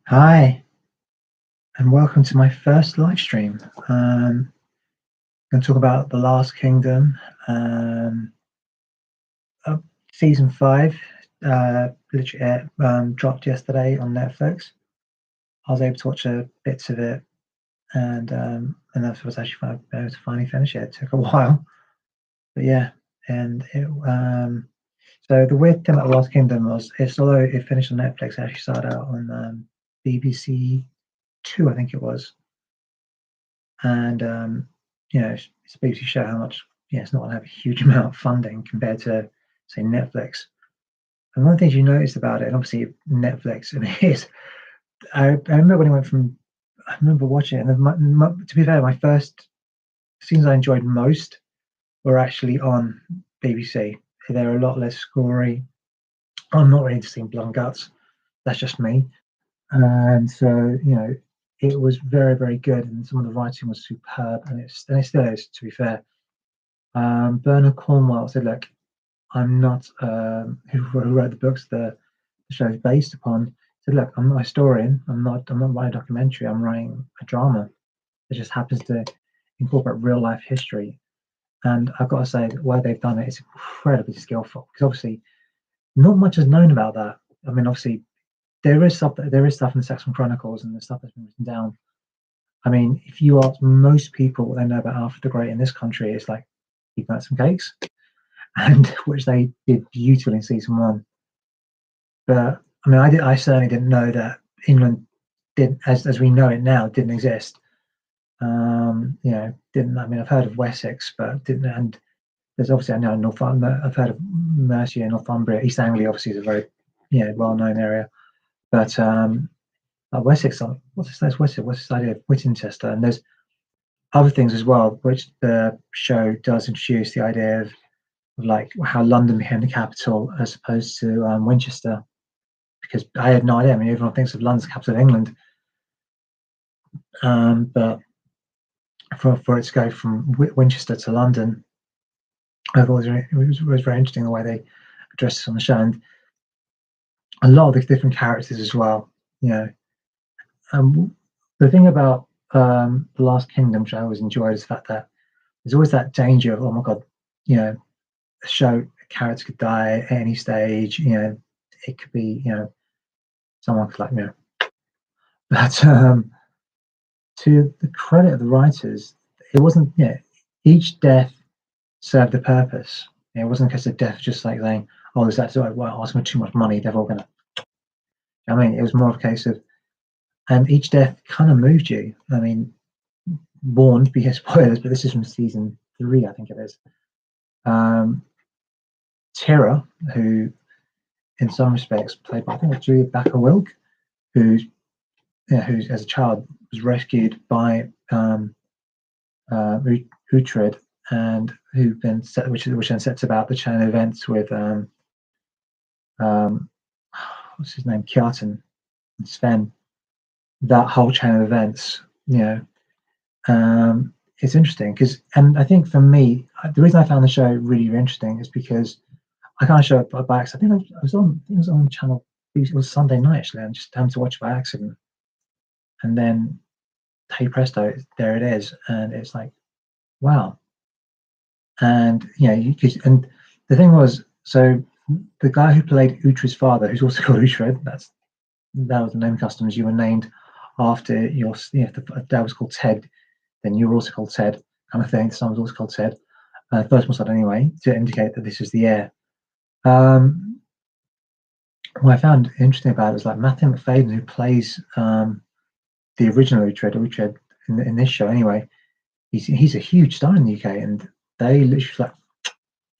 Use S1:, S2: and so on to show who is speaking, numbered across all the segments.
S1: Hi, and welcome to my first live stream. I'm going to talk about The Last Kingdom, um, uh, season five. Literally dropped yesterday on Netflix. I was able to watch bits of it, and that was actually able to finally finish it. It took a while, but yeah. And so the weird thing about The Last Kingdom was, although it finished on Netflix, it actually started out on BBC Two, I think it was. And it's a BBC show. How much? It's not going to have a huge amount of funding compared to, say, Netflix. And one of the things you notice about it, and obviously Netflix, and it is, I remember when it went from, I remember watching it, and to be fair, my first scenes I enjoyed most were actually on BBC. They're a lot less gory. I'm not really interested in blood and guts. That's just me. And so, it was very, very good, and some of the writing was superb, and it still is, to be fair. Bernard Cornwell said, "Look, I'm not who wrote the books the show is based upon." Said, "Look, I'm not a historian. I'm not writing a documentary. I'm writing a drama that just happens to incorporate real life history." And I've got to say, the way they've done it is incredibly skillful because obviously not much is known about that. I mean, obviously there is stuff in the Saxon Chronicles and the stuff that's been written down. I mean, if you ask most people what they know about Alfred the Great in this country, it's like he burnt some cakes, and which they did beautifully in season one. But I mean, I certainly didn't know that England did, as we know it now, didn't exist. Didn't. I mean, I've heard of Wessex, but didn't. And there's obviously I know Northumbria. I've heard of Mercia, Northumbria. East Anglia obviously is a very well-known area, but Wessex. What's this? That's Wessex. What's this idea of Winchester? And there's other things as well, which the show does introduce the idea of like how London became the capital as opposed to Winchester, because I had no idea. I mean, everyone thinks of London as the capital of England, but for it to go from Winchester to London, I thought it was very interesting the way they addressed it on the show, and a lot of the different characters as well. You know, the thing about the Last Kingdom, which I always enjoyed, is the fact that there's always that danger of, oh my god, a show a character could die at any stage. It could be someone could but to the credit of the writers, it wasn't. Each death served a purpose. It wasn't a case of death just like saying, "Oh, is that well, asking for too much money? They're all gonna." I mean, it was more of a case of, and each death kind of moved you. I mean, warned because spoilers, but this is from season three, I think it is. Um, Tira, who in some respects played by I think it's Julia Backer-Wilk, who's who's as a child was rescued by Utrecht, and who then which then sets about the chain of events with um, what's his name, Kjartan and Sven. That whole chain of events, it's interesting because, and I think for me, the reason I found the show really, really interesting is because I kind of showed up by accident. I think it was on channel. It was Sunday night actually. I just happened to watch by accident, and then hey presto, there it is, and it's like, wow. And and the thing was, so the guy who played Uhtred's father, who's also called Uhtred, that was the name customs. You were named after your, if the dad was called Ted, then you were also called Ted, kind of thing. The son was also called Ted, first one anyway, to indicate that this is the heir. What I found interesting about it was like Matthew McFadden, who plays the original Uhtred in this show anyway. He's a huge star in the UK, and they literally like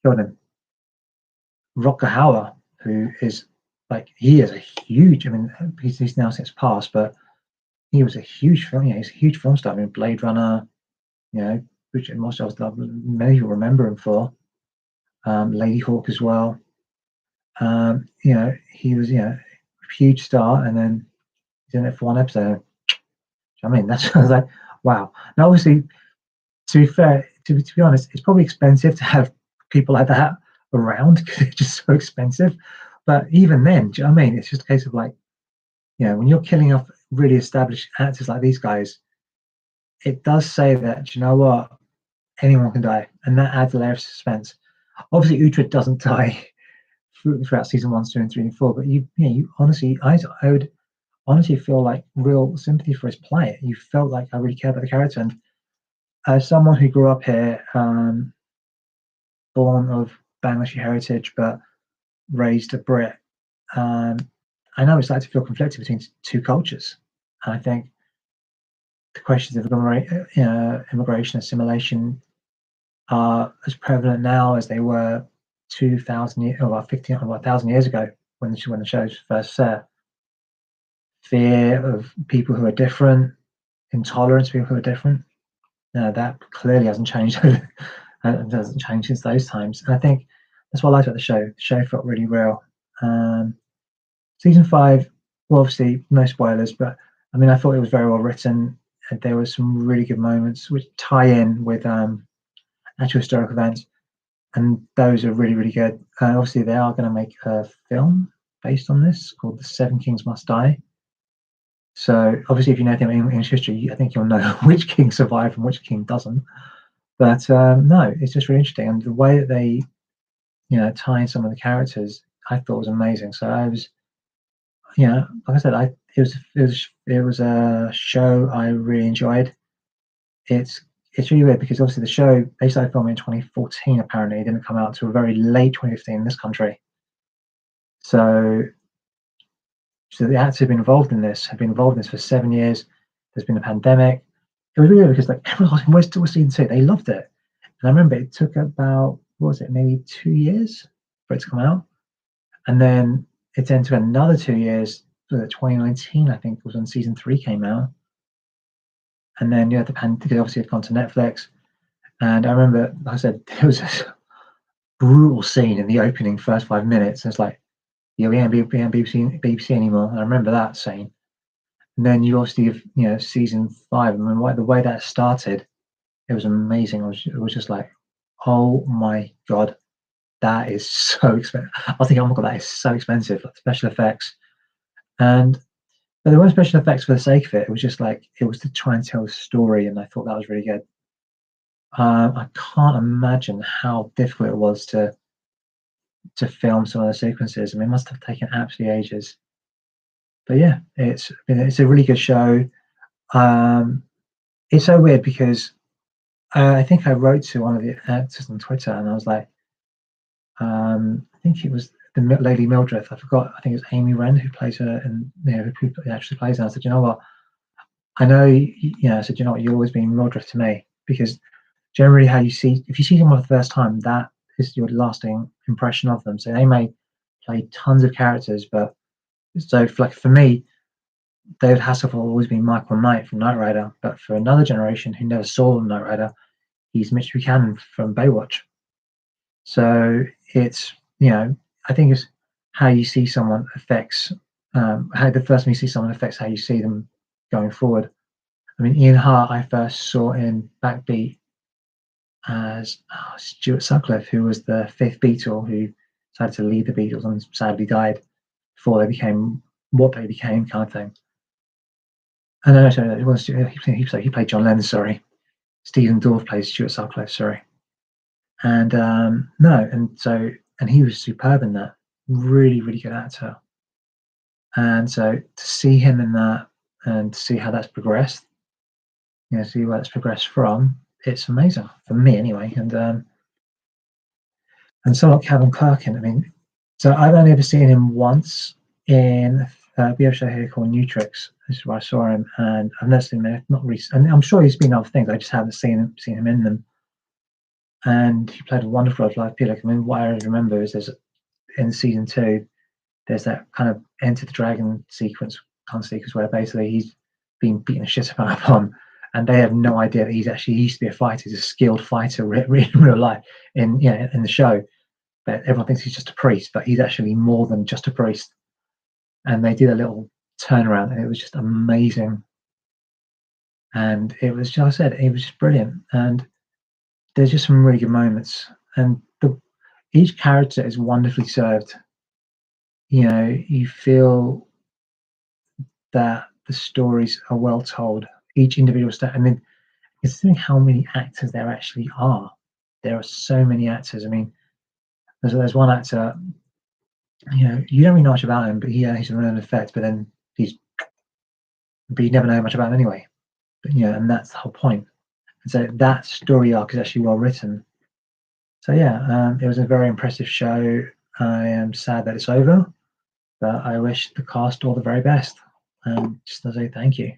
S1: killed him. Rocker Howler, who is like, he is a huge. I mean, he's now since passed, but he was a huge film. He's a huge film star. I mean, Blade Runner. Which most of us, many people remember him for. Lady Hawk as well. He was a huge star, and then he's in it for one episode. I mean, I was like, wow. Now, obviously, to be fair, to be honest, it's probably expensive to have people like that around because it's just so expensive. But even then, do you know what I mean? It's just a case of like, when you're killing off really established actors like these guys, it does say that, you know what, anyone can die, and that adds a layer of suspense. Obviously, Utrecht doesn't die throughout season 1, 2, and 3, and 4, but you honestly, I would honestly feel like real sympathy for his plight. You felt like I really care about the character, and as someone who grew up here, born of Bangladeshi heritage, but raised a Brit, um, I know it's like to feel conflicted between two cultures. And I think the questions of immigration assimilation are as prevalent now as they were 2,000 years, or 15, or 1,000 years ago when the shows first set. Fear of people who are different, intolerance of people who are different. That clearly hasn't changed. It doesn't change since those times. And I think that's what I liked about the show. The show felt really real. Um, Season 5, well, obviously, no spoilers, but I mean, I thought it was very well written. And there were some really good moments which tie in with actual historical events, and those are really, really good. Obviously, they are going to make a film based on this called The Seven Kings Must Die. So, obviously, if you know anything about English history, I think you'll know which king survived and which king doesn't. But no, it's just really interesting, and the way that they, tie in some of the characters, I thought was amazing. So I was, like I said, it was a show I really enjoyed. It's really weird because obviously the show they started filming in 2014. Apparently, it didn't come out until very late 2015 in this country. So, the actors have been involved in this for 7 years. There's been a pandemic. It was really weird because like everyone was asking, "Where's still season two?" They loved it, and I remember it took about what was it, maybe 2 years for it to come out, and then it then took another 2 years. Was it 2019? I think was when season three came out, and then you had the because obviously it had gone to Netflix. And I remember, like I said, there was this brutal scene in the opening first 5 minutes. And it's like, yeah, we ain't BBC anymore. And I remember that scene. And then you obviously have, season five. I mean, the way that started, it was amazing. It was just like, oh my God, that is so expensive. I was thinking, oh my God, that is so expensive, like special effects. And but there weren't special effects for the sake of it. It was just like, it was to try and tell a story. And I thought that was really good. I can't imagine how difficult it was to film some of the sequences. I mean, it must have taken absolutely ages. But yeah, it's a really good show. Um, it's so weird because I think I wrote to one of the actors on Twitter, and I was like, I think it was the Lady Mildred. I forgot. I think it was Amy Wren who plays her, and who actually plays her. And I said, you know what? I know, I said, you know what? You've always been Mildred to me because generally, if you see someone for the first time, that is your lasting impression of them. So they may play tons of characters, but so like for me, David Hasselhoff will always be Michael Knight from Knight Rider, but for another generation who never saw Knight Rider, he's Mitch Buchanan from Baywatch. So it's I think it's how you see someone affects how the first time you see someone affects how you see them going forward. I mean, Ian Hart I first saw in Backbeat as Stuart Sutcliffe, who was the fifth Beatle who decided to lead the Beatles and sadly died before they became what they became, kind of thing. And no, sorry, it was he played John Lennon. Sorry, Stephen Dorff plays Stuart Sutcliffe. Sorry, and no, and he was superb in that. Really, really good actor. And so to see him in that and to see how that's progressed, see where it's progressed from, it's amazing for me anyway. And so like Kevin Clarkin, I mean, so I've only ever seen him once in we have a show here called Utrecht. This is where I saw him, and I've never seen him. Not recent, and I'm sure he's been in other things. I just haven't seen him in them. And he played a wonderful live Peter. I mean, what I remember is there's in season two, there's that kind of Enter the Dragon sequence, where basically he's being beaten a shit about upon, and they have no idea that he used to be a fighter. He's a skilled fighter in real life in the show. But everyone thinks he's just a priest, but he's actually more than just a priest. And they did a little turnaround, and it was just amazing. And it was, I said, it was just brilliant. And there's just some really good moments, and each character is wonderfully served. You feel that the stories are well told. Each individual I mean, considering how many actors there actually are, there are so many actors. I mean, there's one actor, you don't really know much about him, but he's a known effect. But you never know much about him anyway. But and that's the whole point. And so that story arc is actually well written. So yeah, it was a very impressive show. I am sad that it's over, but I wish the cast all the very best. Just to say thank you.